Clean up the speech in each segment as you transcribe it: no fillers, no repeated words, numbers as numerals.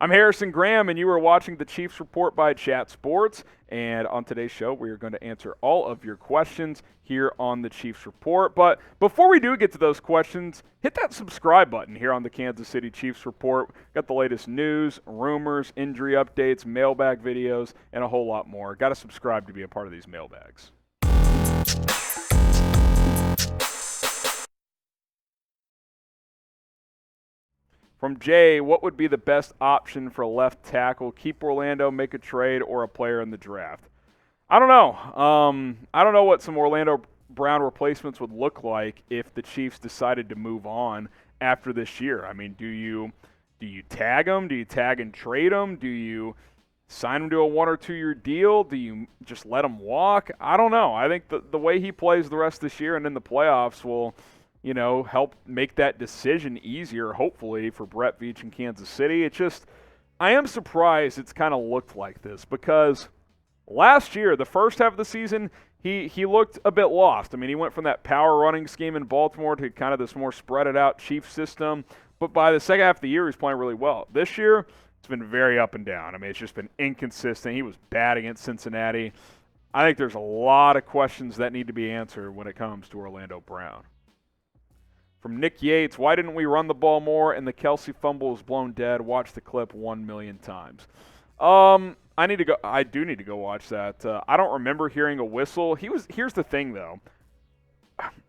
I'm Harrison Graham, and you are watching the Chiefs Report by Chat Sports. And on today's show, we are going to answer all of your questions here on the Chiefs Report. But before we do get to those questions, hit that subscribe button here on the Kansas City Chiefs Report. Got the latest news, rumors, injury updates, mailbag videos, and a whole lot more. Got to subscribe to be a part of these mailbags. From Jay, what would be the best option for left tackle? Keep Orlando, make a trade, or a player in the draft? I don't know. I don't know what some Orlando Brown replacements would look like if the Chiefs decided to move on after this year. I mean, do you tag them? Do you tag and trade them? Do you sign him to a 1 or 2 year deal? Do you just let him walk? I don't know. I think the way he plays the rest of this year and in the playoffs will – help make that decision easier, hopefully, for Brett Veach in Kansas City. It's just, I am surprised it's kind of looked like this because last year, the first half of the season, he looked a bit lost. I mean, he went from that power running scheme in Baltimore to kind of this more spread it out Chiefs system. But by the second half of the year, he's playing really well. This year, it's been very up and down. I mean, it's just been inconsistent. He was bad against Cincinnati. I think there's a lot of questions that need to be answered when it comes to Orlando Brown. From Nick Yates, why didn't we run the ball more and the Kelsey fumble was blown dead? Watch the clip 1 million times. I do need to go watch that. I don't remember hearing a whistle. Here's the thing, though.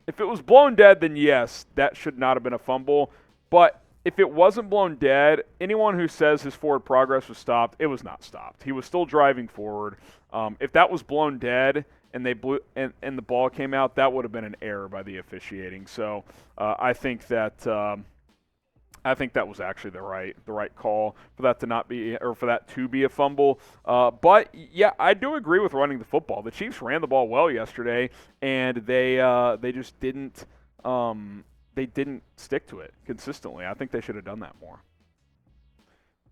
If it was blown dead, then yes, that should not have been a fumble. But if it wasn't blown dead, anyone who says his forward progress was stopped, it was not stopped. He was still driving forward. If that was blown dead and they blew and the ball came out, that would have been an error by the officiating. So I think that was actually the right call for that to not be, or for that to be a fumble. But yeah, I do agree with running the football. The Chiefs ran the ball well yesterday, and they just didn't stick to it consistently. I think they should have done that more.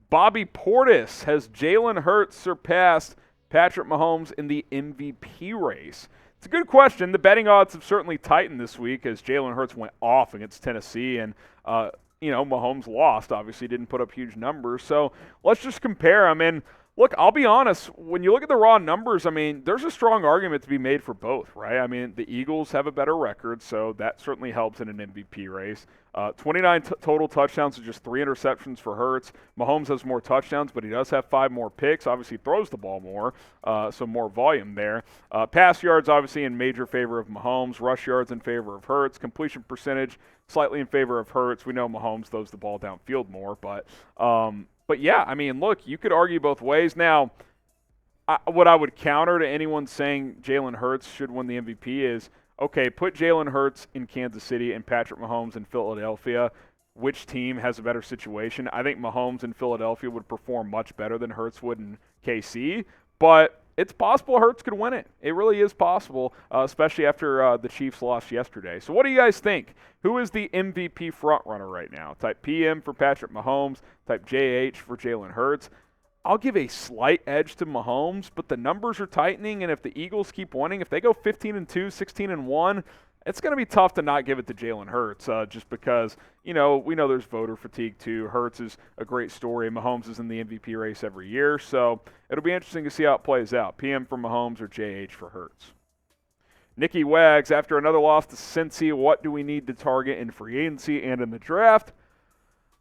Bobby Portis, has Jalen Hurts surpassed Patrick Mahomes in the MVP race? It's a good question. The betting odds have certainly tightened this week as Jalen Hurts went off against Tennessee, and Mahomes lost. Obviously, didn't put up huge numbers. So let's just compare. I mean, look, I'll be honest. When you look at the raw numbers, I mean, there's a strong argument to be made for both, right? I mean, the Eagles have a better record, so that certainly helps in an MVP race. 29 total touchdowns and just 3 interceptions for Hurts. Mahomes has more touchdowns, but he does have 5 more picks. Obviously, throws the ball more, so more volume there. Pass yards, obviously, in major favor of Mahomes. Rush yards in favor of Hurts. Completion percentage, slightly in favor of Hurts. We know Mahomes throws the ball downfield more, but yeah, I mean, look, you could argue both ways. Now, what I would counter to anyone saying Jalen Hurts should win the MVP is, okay, put Jalen Hurts in Kansas City and Patrick Mahomes in Philadelphia. Which team has a better situation? I think Mahomes in Philadelphia would perform much better than Hurts would in KC, but it's possible Hurts could win it. It really is possible, especially after the Chiefs lost yesterday. So what do you guys think? Who is the MVP frontrunner right now? Type PM for Patrick Mahomes, type JH for Jalen Hurts. I'll give a slight edge to Mahomes, but the numbers are tightening, and if the Eagles keep winning, if they go 15-2, 16-1, it's going to be tough to not give it to Jalen Hurts just because, we know there's voter fatigue too. Hurts is a great story. Mahomes is in the MVP race every year, so it'll be interesting to see how it plays out. PM for Mahomes or JH for Hurts. Nikki Wags, after another loss to Cincy, what do we need to target in free agency and in the draft?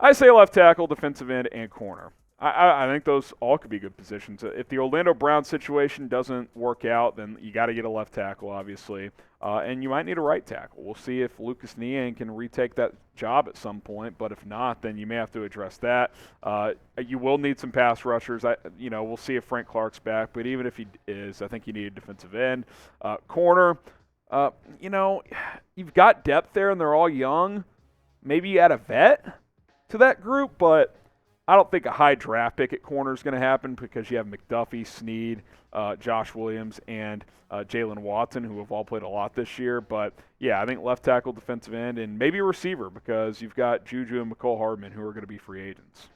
I say left tackle, defensive end, and corner. I think those all could be good positions. If the Orlando Brown situation doesn't work out, then you got to get a left tackle, obviously. And you might need a right tackle. We'll see if Lucas Niang can retake that job at some point. But if not, then you may have to address that. You will need some pass rushers. We'll see if Frank Clark's back. But even if he is, I think you need a defensive end. Corner, you've got depth there, and they're all young. Maybe you add a vet to that group, but I don't think a high draft pick at corner is going to happen because you have McDuffie, Snead, Josh Williams, and Jalen Watson, who have all played a lot this year. But, yeah, I think left tackle, defensive end, and maybe a receiver because you've got Juju and McCole Hardman who are going to be free agents.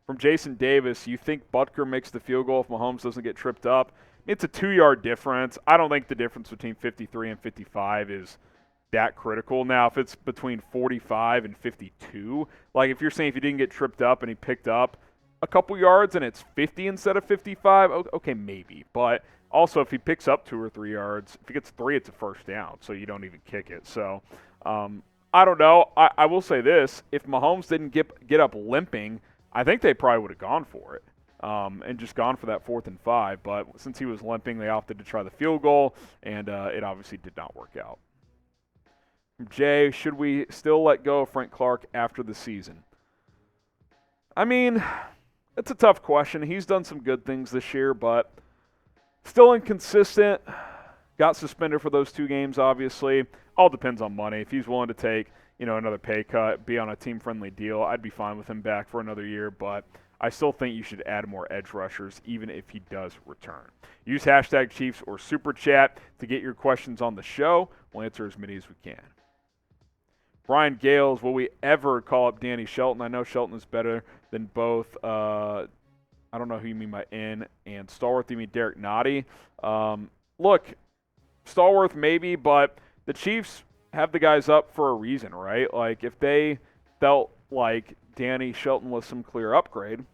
From Jason Davis, you think Butker makes the field goal if Mahomes doesn't get tripped up? It's a 2-yard difference. I don't think the difference between 53 and 55 is that critical. Now, if it's between 45 and 52, like if you're saying if he didn't get tripped up and he picked up a couple yards and it's 50 instead of 55, okay, maybe. But also, if he picks up 2 or 3 yards, if he gets 3, it's a first down, so you don't even kick it. So, I don't know. I will say this. If Mahomes didn't get up limping, I think they probably would have gone for it and just gone for that 4th and 5. But since he was limping, they opted to try the field goal, and it obviously did not work out. Jay, should we still let go of Frank Clark after the season? I mean, it's a tough question. He's done some good things this year, but still inconsistent. Got suspended for those 2 games, obviously. All depends on money. If he's willing to take, another pay cut, be on a team-friendly deal, I'd be fine with him back for another year, but I still think you should add more edge rushers, even if he does return. Use hashtag Chiefs or Super Chat to get your questions on the show. We'll answer as many as we can. Brian Gales, will we ever call up Danny Shelton? I know Shelton is better than both. I don't know who you mean by N and Stallworth. You mean Derek Nottie? Look, Stallworth maybe, but the Chiefs have the guys up for a reason, right? Like if they felt like Danny Shelton was some clear upgrade,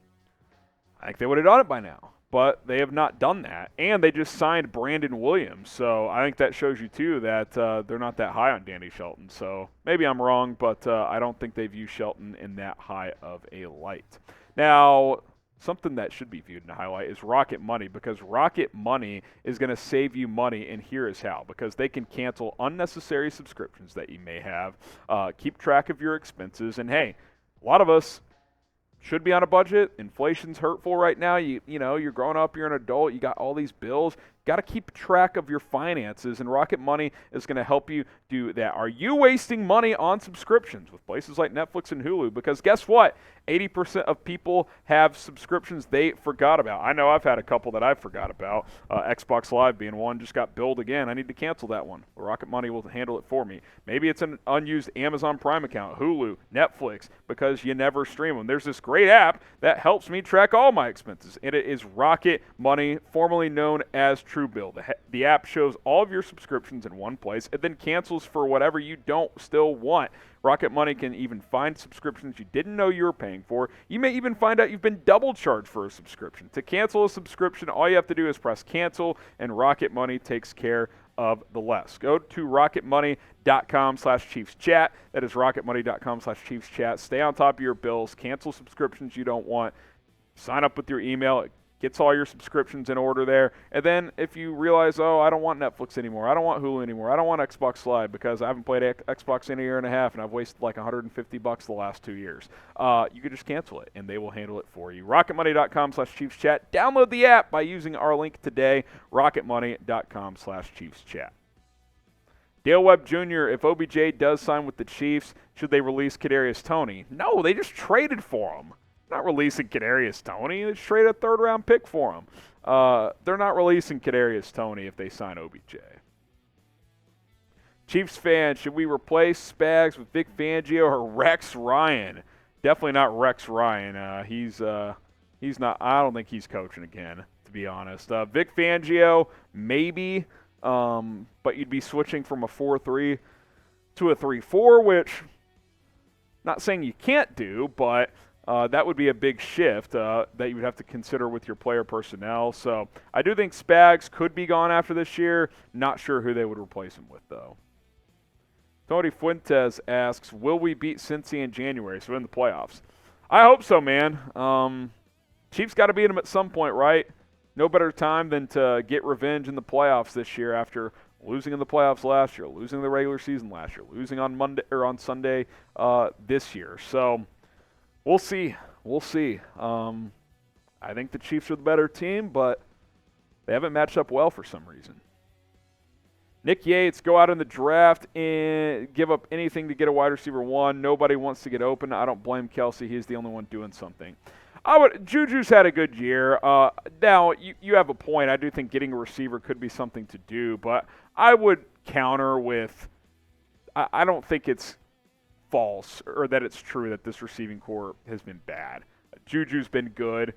I think they would have done it by now. But they have not done that. And they just signed Brandon Williams. So I think that shows you, too, that they're not that high on Danny Shelton. So maybe I'm wrong, but I don't think they view Shelton in that high of a light. Now, something that should be viewed in a highlight is Rocket Money, because Rocket Money is going to save you money, and here is how. Because they can cancel unnecessary subscriptions that you may have, keep track of your expenses, and hey, a lot of us should be on a budget. Inflation's hurtful right now. You're growing up, you're an adult, you got all these bills. Got to keep track of your finances, and Rocket Money is going to help you do that. Are you wasting money on subscriptions with places like Netflix and Hulu? Because guess what? 80% of people have subscriptions they forgot about. I know I've had a couple that I forgot about. Xbox Live being one, just got billed again. I need to cancel that one. Rocket Money will handle it for me. Maybe it's an unused Amazon Prime account, Hulu, Netflix, because you never stream them. There's this great app that helps me track all my expenses, and it is Rocket Money, formerly known as Truebill. The app shows all of your subscriptions in one place and then cancels for whatever you don't still want. Rocket Money can even find subscriptions you didn't know you were paying for. You may even find out you've been double charged for a subscription. To cancel a subscription, all you have to do is press cancel, and Rocket Money takes care of the rest. Go to rocketmoney.com/ChiefsChat. That is rocketmoney.com/ChiefsChat. Stay on top of your bills. Cancel subscriptions you don't want. Sign up with your email. It gets all your subscriptions in order there. And then if you realize, I don't want Netflix anymore, I don't want Hulu anymore, I don't want Xbox Live because I haven't played Xbox in a year and a half and I've wasted like $150 the last 2 years, you can just cancel it and they will handle it for you. rocketmoney.com/ChiefsChat. Download the app by using our link today, rocketmoney.com/ChiefsChat. Dale Webb Jr., if OBJ does sign with the Chiefs, should they release Kadarius Toney? No, they just traded for him. Not releasing Kadarius Toney. They traded a 3rd-round pick for him. They're not releasing Kadarius Toney if they sign OBJ. Chiefs fans, should we replace Spags with Vic Fangio or Rex Ryan? Definitely not Rex Ryan. He's not. I don't think he's coaching again, to be honest. Vic Fangio, maybe, but you'd be switching from a 4-3 to a 3-4, which not saying you can't do, but that would be a big shift that you would have to consider with your player personnel. So I do think Spags could be gone after this year. Not sure who they would replace him with, though. Tony Fuentes asks, will we beat Cincy in January, so in the playoffs? I hope so, man. Chiefs got to beat them at some point, right? No better time than to get revenge in the playoffs this year after losing in the playoffs last year, losing the regular season last year, losing on Monday or on Sunday this year. So we'll see. We'll see. I think the Chiefs are the better team, but they haven't matched up well for some reason. Nick Yates, go out in the draft and give up anything to get a wide receiver 1. Nobody wants to get open. I don't blame Kelsey. He's the only one doing something. Juju's had a good year. Now, you have a point. I do think getting a receiver could be something to do, but I would counter with I don't think it's false or that it's true that this receiving core has been bad. Juju's been good.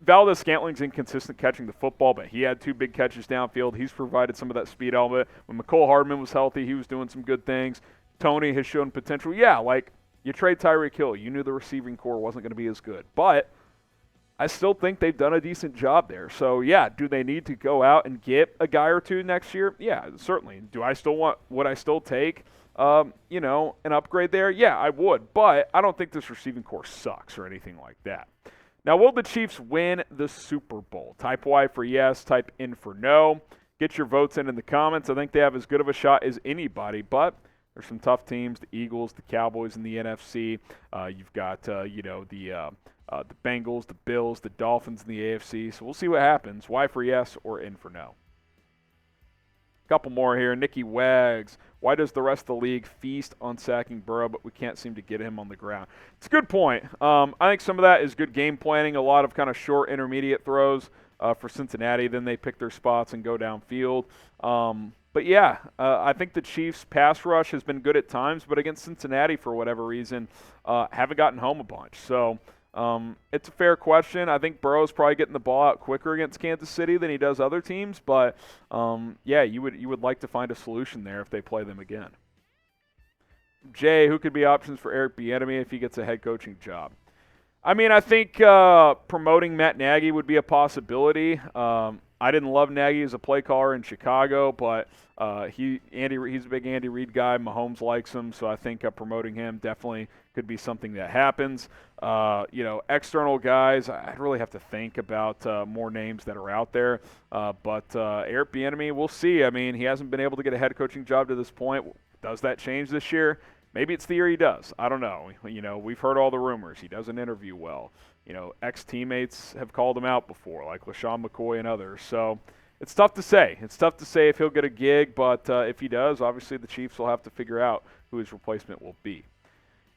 Valdez-Scantling's inconsistent catching the football, but he had 2 big catches downfield. He's provided some of that speed element. When McCole Hardman was healthy, he was doing some good things. Tony has shown potential. Yeah, like, you trade Tyreek Hill. You knew the receiving core wasn't going to be as good. But I still think they've done a decent job there. So, yeah, do they need to go out and get a guy or 2 next year? Yeah, certainly. Would I still take, an upgrade there? Yeah, I would. But I don't think this receiving core sucks or anything like that. Now, will the Chiefs win the Super Bowl? Type Y for yes, type N for no. Get your votes in the comments. I think they have as good of a shot as anybody, but there's some tough teams, the Eagles, the Cowboys in the NFC. You've got, the Bengals, the Bills, the Dolphins in the AFC. So we'll see what happens. Y for yes or N for no. Couple more here. Nikki Wags. Why does the rest of the league feast on sacking Burrow, but we can't seem to get him on the ground? It's a good point. I think some of that is good game planning, a lot of kind of short intermediate throws for Cincinnati. Then they pick their spots and go downfield. But, yeah, I think the Chiefs' pass rush has been good at times, but against Cincinnati, for whatever reason, haven't gotten home a bunch. So it's a fair question. I think Burrow's probably getting the ball out quicker against Kansas City than he does other teams. But, yeah, you would like to find a solution there if they play them again. Jay, who could be options for Eric Bieniemy if he gets a head coaching job? I mean, I think promoting Matt Nagy would be a possibility. I didn't love Nagy as a play caller in Chicago, but he's a big Andy Reid guy. Mahomes likes him, so I think promoting him definitely could be something that happens. External guys, I'd really have to think about more names that are out there. But Eric Bieniemy, we'll see. I mean, he hasn't been able to get a head coaching job to this point. Does that change this year? Maybe it's the year he does. I don't know. We've heard all the rumors. He doesn't interview well. Ex-teammates have called him out before, like LaShawn McCoy and others. So it's tough to say. It's tough to say if he'll get a gig, but if he does, obviously the Chiefs will have to figure out who his replacement will be.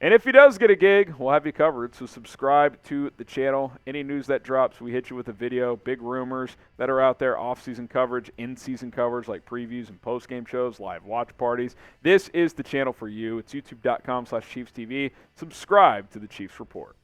And if he does get a gig, we'll have you covered. So subscribe to the channel. Any news that drops, we hit you with a video. Big rumors that are out there, off-season coverage, in-season coverage like previews and post-game shows, live watch parties. This is the channel for you. It's youtube.com/ChiefsTV. Subscribe to the Chiefs Report.